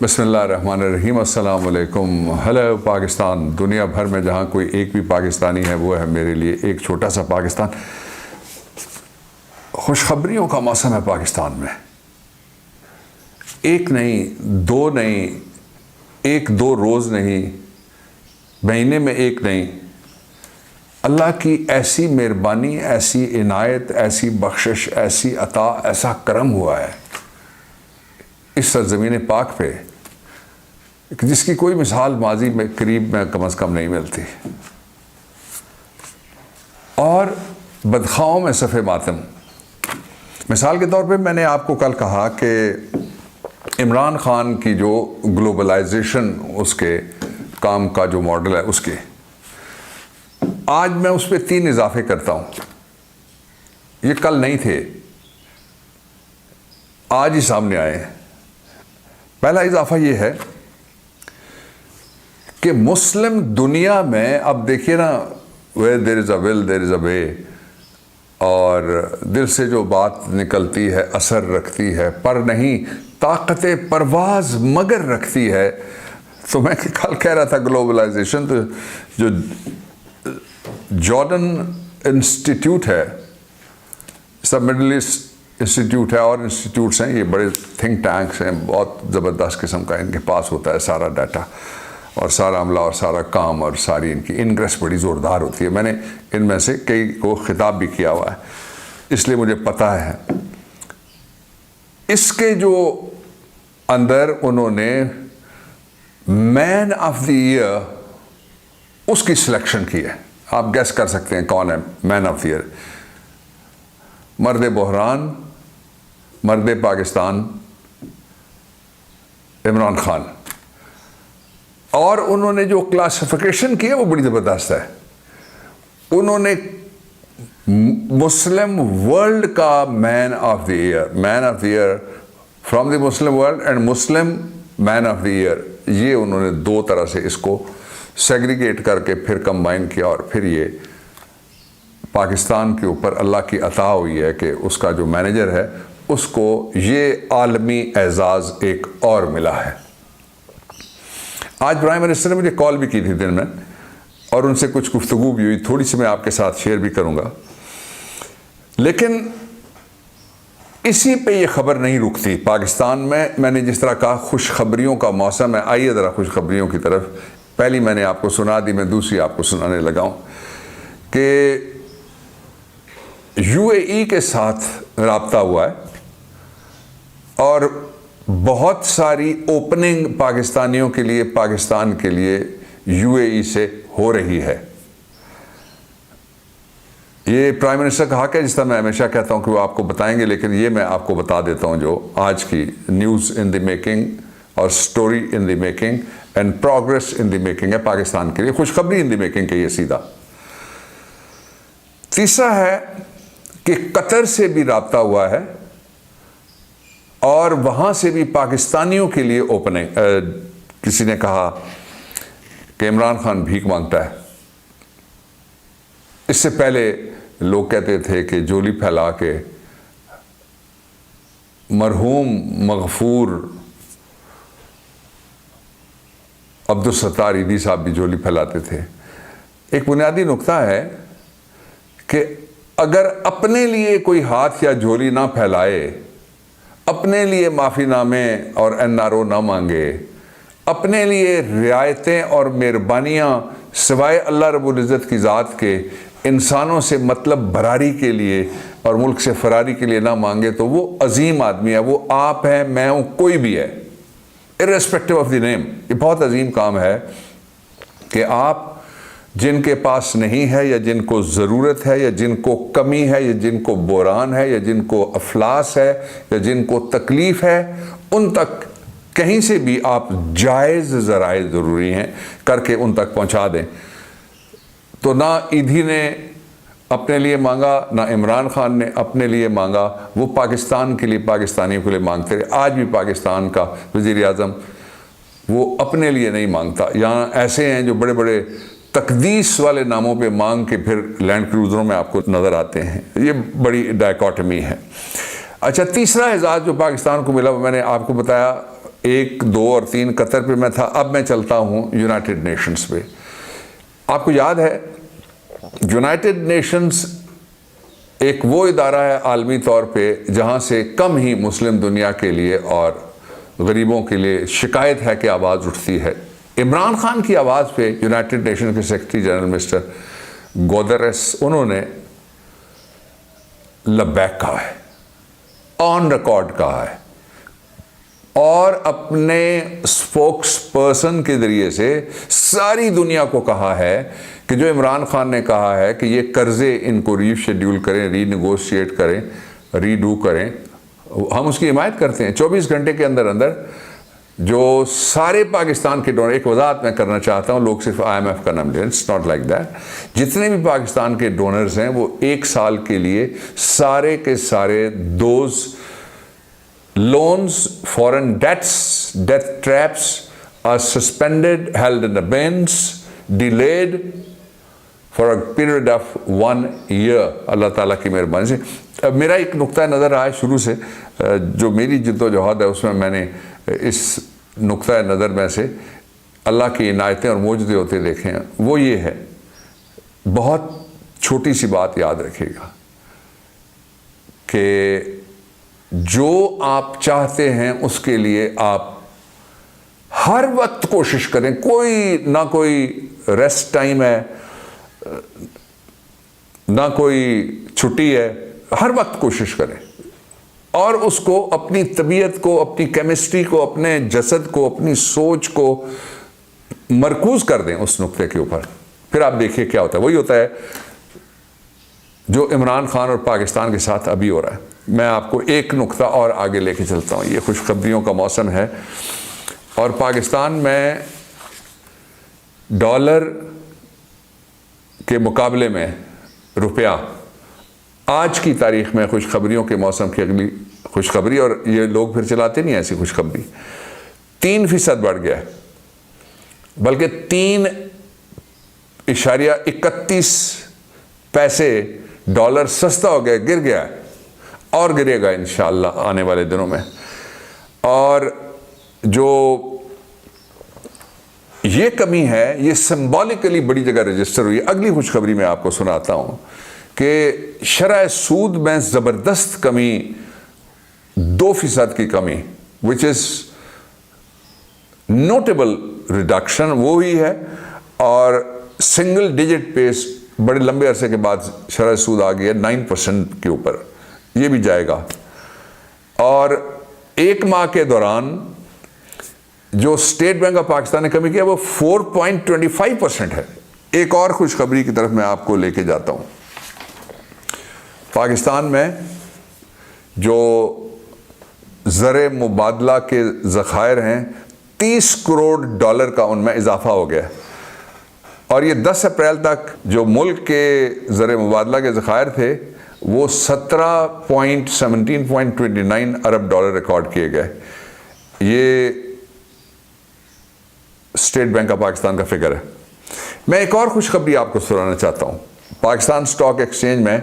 بسم اللہ الرحمن الرحیم۔ السلام علیکم۔ ہیلو پاکستان۔ دنیا بھر میں جہاں کوئی ایک بھی پاکستانی ہے وہ ہے میرے لیے ایک چھوٹا سا پاکستان۔ خوشخبریوں کا موسم ہے پاکستان میں، ایک نہیں، دو نہیں، ایک دو روز نہیں، مہینے میں ایک نہیں، اللہ کی ایسی مہربانی، ایسی عنایت، ایسی بخشش، ایسی عطا، ایسا کرم ہوا ہے اس سرزمین پاک پہ جس کی کوئی مثال ماضی میں قریب میں کم از کم نہیں ملتی۔ اور بدخواہوں میں صف ماتم۔ مثال کے طور پہ میں نے آپ کو کل کہا کہ عمران خان کی جو گلوبلائزیشن اس کے کام کا جو ماڈل ہے اس کے، آج میں اس پہ 3 اضافے کرتا ہوں۔ یہ کل نہیں تھے، آج ہی سامنے آئے ہیں۔ پہلا اضافہ یہ ہے کہ مسلم دنیا میں اب دیکھیے نا، where there is a will there is a way، اور دل سے جو بات نکلتی ہے اثر رکھتی ہے، پر نہیں طاقت پرواز مگر رکھتی ہے۔ تو میں کل کہہ رہا تھا گلوبلائزیشن، تو جو جارڈن انسٹیٹیوٹ ہے، سب مڈل ایسٹ انسٹیٹیوٹ ہے اور انسٹیٹیوٹس ہیں، یہ بڑے تھنک ٹینکس ہیں، بہت زبردست قسم کا ان کے پاس ہوتا ہے سارا ڈیٹا اور سارا عملہ اور سارا کام، اور ساری ان کی انگریس بڑی زوردار ہوتی ہے۔ میں نے ان میں سے کئی کو خطاب بھی کیا ہوا ہے، اس لیے مجھے پتہ ہے۔ اس کے جو اندر انہوں نے مین آف دی ایئر اس کی سلیکشن کی ہے۔ آپ گیس کر سکتے ہیں کون ہے مین آف دی ایئر؟ مرد بحران، مرد پاکستان، عمران خان۔ اور انہوں نے جو کلاسیفیکیشن کی ہے وہ بڑی زبردست ہے۔ انہوں نے مسلم ورلڈ کا man of the year from the Muslim world and Muslim man of the year, یہ انہوں نے 2 طرح سے اس کو سیگریگیٹ کر کے پھر کمبائن کیا، اور پھر یہ پاکستان کے اوپر اللہ کی عطا ہوئی ہے کہ اس کا جو مینیجر ہے اس کو یہ عالمی اعزاز ایک اور ملا ہے۔ آج پرائم منسٹر نے مجھے کال بھی کی تھی دن میں، اور ان سے کچھ گفتگو بھی ہوئی، تھوڑی سی میں آپ کے ساتھ شیئر بھی کروں گا۔ لیکن اسی پہ یہ خبر نہیں رکتی پاکستان میں نے جس طرح کہا خوشخبریوں کا موسم ہے۔ آئیے ذرا خوشخبریوں کی طرف۔ پہلی میں نے آپ کو سنا دی، میں دوسری آپ کو سنانے لگا ہوں کہ UAE کے ساتھ رابطہ ہوا ہے، اور بہت ساری اوپننگ پاکستانیوں کے لیے، پاکستان کے لیے UAE سے ہو رہی ہے۔ یہ پرائم منسٹر کہا کہ جس طرح میں ہمیشہ کہتا ہوں کہ وہ آپ کو بتائیں گے، لیکن یہ میں آپ کو بتا دیتا ہوں جو آج کی نیوز ان دی میکنگ اور story in the making and progress in the making ہے پاکستان کے لیے، خوشخبری ان دی میکنگ کہ یہ سیدھا۔ تیسرا ہے کہ قطر سے بھی رابطہ ہوا ہے، اور وہاں سے بھی پاکستانیوں کے لیے اوپننگ۔ کسی نے کہا کہ عمران خان بھیک مانگتا ہے۔ اس سے پہلے لوگ کہتے تھے کہ جولی پھیلا کے مرحوم مغفور عبدالستار عیدی صاحب بھی جولی پھیلاتے تھے۔ ایک بنیادی نقطہ ہے کہ اگر اپنے لیے کوئی ہاتھ یا جھولی نہ پھیلائے، اپنے لیے معافی نامے اور NRO نہ مانگے، اپنے لیے رعایتیں اور مہربانیاں سوائے اللہ رب العزت کی ذات کے انسانوں سے مطلب براری کے لیے اور ملک سے فراری کے لیے نہ مانگے، تو وہ عظیم آدمی ہے۔ وہ آپ ہیں، میں ہوں، کوئی بھی ہے، irrespective of the name۔ یہ بہت عظیم کام ہے کہ آپ جن کے پاس نہیں ہے، یا جن کو ضرورت ہے، یا جن کو کمی ہے، یا جن کو بحران ہے، یا جن کو افلاس ہے، یا جن کو تکلیف ہے، ان تک کہیں سے بھی آپ جائز ذرائع ضروری ہیں کر کے ان تک پہنچا دیں۔ تو نہ ایدھی نے اپنے لیے مانگا، نہ عمران خان نے اپنے لیے مانگا، وہ پاکستان کے لیے، پاکستانیوں کے لیے مانگتے رہے۔ آج بھی پاکستان کا وزیر اعظم وہ اپنے لیے نہیں مانگتا۔ یہاں ایسے ہیں جو بڑے بڑے تقدیس والے ناموں پہ مانگ کے پھر لینڈ کروزروں میں آپ کو نظر آتے ہیں۔ یہ بڑی ڈائیکاٹمی ہے۔ اچھا، تیسرا اعزاز جو پاکستان کو ملا وہ میں نے آپ کو بتایا 1, 2 اور 3 قطر پہ میں تھا، اب میں چلتا ہوں یونائٹڈ نیشنز پہ۔ آپ کو یاد ہے یونائٹڈ نیشنز ایک وہ ادارہ ہے عالمی طور پہ جہاں سے کم ہی مسلم دنیا کے لیے اور غریبوں کے لیے شکایت ہے کہ آواز اٹھتی ہے۔ عمران خان کی آواز پہ یونائٹڈ نیشن کے سیکرٹری جنرل مسٹر گودریس انہوں نے لبیک کہا ہے، آن ریکارڈ کہا ہے، اور اپنے اسپوکس پرسن کے ذریعے سے ساری دنیا کو کہا ہے کہ جو عمران خان نے کہا ہے کہ یہ قرضے ان کو ری شیڈیول کریں، ری نیگوشیٹ کریں، ری ڈو کریں، ہم اس کی حمایت کرتے ہیں۔ 24 گھنٹے کے اندر اندر جو سارے پاکستان کے ڈونر، ایک وضاحت میں کرنا چاہتا ہوں، لوگ صرف IMF کا نام لیں، اٹس ناٹ لائک دیٹ، جتنے بھی پاکستان کے ڈونرز ہیں وہ 1 سال کے لیے سارے کے سارے those loans, foreign debts, death traps are suspended, held in abeyance, delayed for a period of 1 year اللہ تعالیٰ کی مہربانی سے۔ میرا ایک نقطہ نظر رہا ہے شروع سے، جو میری جد و جہد ہے اس میں نے اس نقطہ نظر میں سے اللہ کی عنایتیں اور معجزے ہوتے دیکھے ہیں، وہ یہ ہے، بہت چھوٹی سی بات یاد رکھیے گا کہ جو آپ چاہتے ہیں اس کے لیے آپ ہر وقت کوشش کریں، نہ کوئی ریسٹ ٹائم ہے، نہ کوئی چھٹی ہے، ہر وقت کوشش کریں اور اس کو اپنی طبیعت کو، اپنی کیمسٹری کو، اپنے جسد کو، اپنی سوچ کو مرکوز کر دیں اس نقطے کے اوپر، پھر آپ دیکھیے کیا ہوتا ہے۔ وہی ہوتا ہے جو عمران خان اور پاکستان کے ساتھ ابھی ہو رہا ہے۔ میں آپ کو ایک نقطہ اور آگے لے کے چلتا ہوں، یہ خوشخبریوں کا موسم ہے، اور پاکستان میں ڈالر کے مقابلے میں روپیہ آج کی تاریخ میں خوشخبریوں کے موسم کی اگلی خوشخبری، اور یہ لوگ پھر چلاتے نہیں ایسی خوشخبری، 3% بڑھ گیا ہے، بلکہ 3.31 ڈالر سستا ہو گیا، گر گیا ہے اور گرے گا انشاءاللہ آنے والے دنوں میں۔ اور جو یہ کمی ہے یہ سمبولکلی بڑی جگہ رجسٹر ہوئی ہے۔ اگلی خوشخبری میں آپ کو سناتا ہوں کہ شرح سود میں زبردست کمی، 2% کی کمی، which is notable reduction وہ ہی ہے، اور سنگل ڈیجٹ پیس بڑے لمبے عرصے کے بعد شرح سود آ گئی ہے 9% کے اوپر، یہ بھی جائے گا۔ اور 1 ماہ کے دوران جو اسٹیٹ بینک آف پاکستان نے کمی کیا وہ 4.25% ہے۔ ایک اور خوشخبری کی طرف میں آپ کو لے کے جاتا ہوں۔ پاکستان میں جو زر مبادلہ کے ذخائر ہیں 30 کروڑ ڈالر کا ان میں اضافہ ہو گیا ہے، اور یہ 10 اپریل تک جو ملک کے زر مبادلہ کے ذخائر تھے وہ 17.29 ارب ڈالر ریکارڈ کیے گئے۔ یہ اسٹیٹ بینک آف پاکستان کا فگر ہے۔ میں ایک اور خوشخبری آپ کو سنانا چاہتا ہوں۔ پاکستان اسٹاک ایکسچینج میں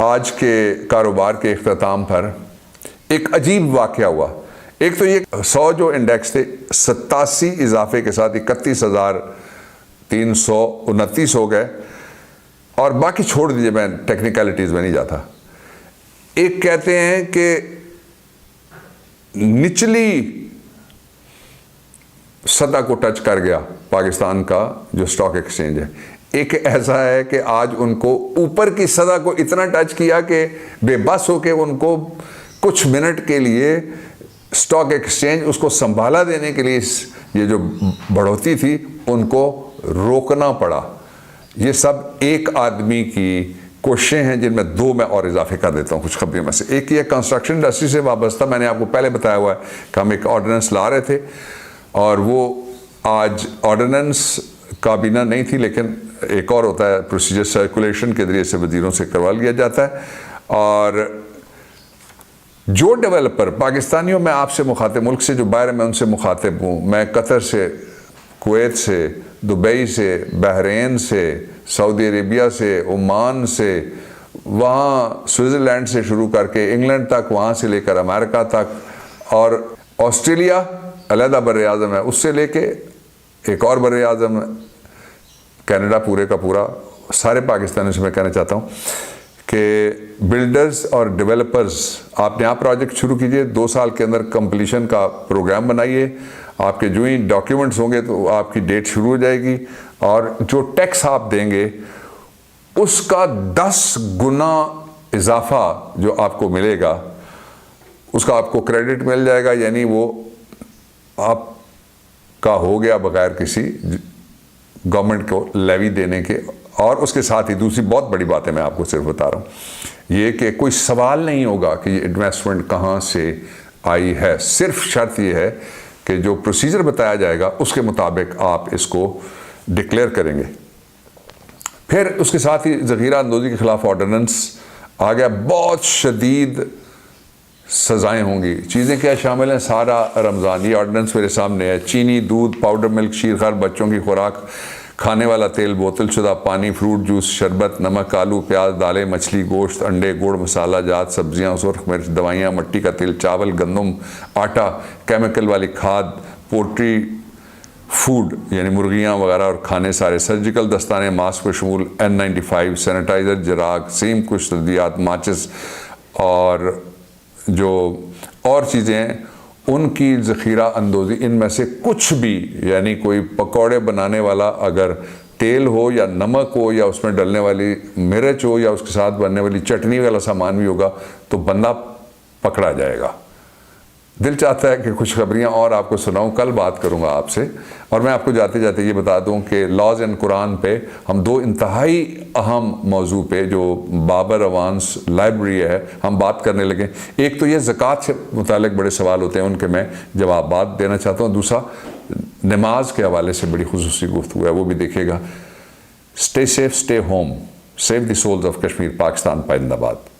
آج کے کاروبار کے اختتام پر ایک عجیب واقعہ ہوا۔ ایک تو یہ 100 جو انڈیکس تھے 87 اضافے کے ساتھ 31,329 ہو گئے، اور باقی چھوڑ دیجئے، میں ٹیکنیکلٹیز میں نہیں جاتا۔ ایک کہتے ہیں کہ نچلی سطح کو ٹچ کر گیا پاکستان کا جو اسٹاک ایکسچینج ہے، ایک ایسا ہے کہ آج ان کو اوپر کی سطح کو اتنا ٹچ کیا کہ بے بس ہو کے ان کو کچھ منٹ کے لیے اسٹاک ایکسچینج اس کو سنبھالا دینے کے لیے یہ جو بڑھوتی تھی ان کو روکنا پڑا۔ یہ سب ایک آدمی کی کوششیں ہیں جن میں 2 میں اور اضافے کر دیتا ہوں خوشخبری میں سے۔ ایک یہ کنسٹرکشن انڈسٹری سے وابستہ، میں نے آپ کو پہلے بتایا ہوا ہے کہ ہم ایک آرڈیننس لا رہے تھے، اور وہ آج آرڈیننس کابینہ نہیں تھی، لیکن ایک اور ہوتا ہے پروسیجر، سرکولیشن کے ذریعے سے وزیروں سے کروا لیا جاتا ہے۔ اور جو ڈیولپر پاکستانیوں، میں آپ سے مخاطب، ملک سے جو باہر میں ان سے مخاطب ہوں، میں قطر سے، کویت سے، دبئی سے، بحرین سے، سعودی عربیہ سے، عمان سے، وہاں سوئٹزرلینڈ سے شروع کر کے انگلینڈ تک، وہاں سے لے کر امریکہ تک، اور آسٹریلیا علیحدہ بر اعظم ہے، اس سے لے کے ایک اور بر اعظم کینیڈا پورے کا پورا، سارے پاکستانیوں سے میں کہنا چاہتا ہوں کہ بلڈرز اور ڈیولپرز آپ نیا پروجیکٹ شروع کیجئے، 2 سال کے اندر کمپلیشن کا پروگرام بنائیے، آپ کے جو ہی ڈاکیومنٹس ہوں گے تو آپ کی ڈیٹ شروع ہو جائے گی، اور جو ٹیکس آپ دیں گے اس کا 10 گنا اضافہ جو آپ کو ملے گا اس کا آپ کو کریڈٹ مل جائے گا، یعنی وہ آپ کا ہو گیا بغیر کسی گورنمنٹ کو لیوی دینے کے۔ اور اس کے ساتھ ہی دوسری بہت بڑی بات ہے، میں آپ کو صرف بتا رہا ہوں، یہ کہ کوئی سوال نہیں ہوگا کہ یہ انویسٹمنٹ کہاں سے آئی ہے، صرف شرط یہ ہے کہ جو پروسیجر بتایا جائے گا اس کے مطابق آپ اس کو ڈکلیئر کریں گے۔ پھر اس کے ساتھ ہی ذخیرہ اندوزی کے خلاف آرڈیننس آ گیا، بہت شدید سزائیں ہوں گی۔ چیزیں کیا شامل ہیں؟ سارا رمضان، یہ آرڈیننس میرے سامنے ہے، چینی، دودھ، پاؤڈر ملک، شیرخوار بچوں کی خوراک، کھانے والا تیل، بوتل شدہ پانی، فروٹ جوس، شربت، نمک، آلو، پیاز، دالیں، مچھلی، گوشت، انڈے، گڑ، مسالہ جات، سبزیاں، سرخ مرچ، دوائیاں، مٹی کا تیل، چاول، گندم، آٹا، کیمیکل والی کھاد، پولٹری فوڈ یعنی مرغیاں وغیرہ اور کھانے سارے، سرجیکل دستانے، ماسک بشمول N95، سینیٹائزر، جراگ، سیم، کچھ تدبیات، ماچس اور جو اور چیزیں ہیں ان کی ذخیرہ اندوزی، ان میں سے کچھ بھی، یعنی کوئی پکوڑے بنانے والا اگر تیل ہو یا نمک ہو یا اس میں ڈلنے والی مرچ ہو یا اس کے ساتھ بننے والی چٹنی والا سامان بھی ہوگا تو بندہ پکڑا جائے گا۔ دل چاہتا ہے کہ خوشخبریاں اور آپ کو سناؤں، کل بات کروں گا آپ سے، اور میں آپ کو جاتے جاتے یہ بتا دوں کہ لاز اینڈ قرآن پہ ہم 2 انتہائی اہم موضوع پہ جو بابر اوانس لائبریری ہے ہم بات کرنے لگے۔ ایک تو یہ زکوٰۃ سے متعلق بڑے سوال ہوتے ہیں، ان کے میں جوابات دینا چاہتا ہوں۔ دوسرا نماز کے حوالے سے بڑی خصوصی گفتگو ہے، وہ بھی دیکھیے گا۔ Stay safe, stay home, save the souls of Kashmir, Pakistan پائندہ باد۔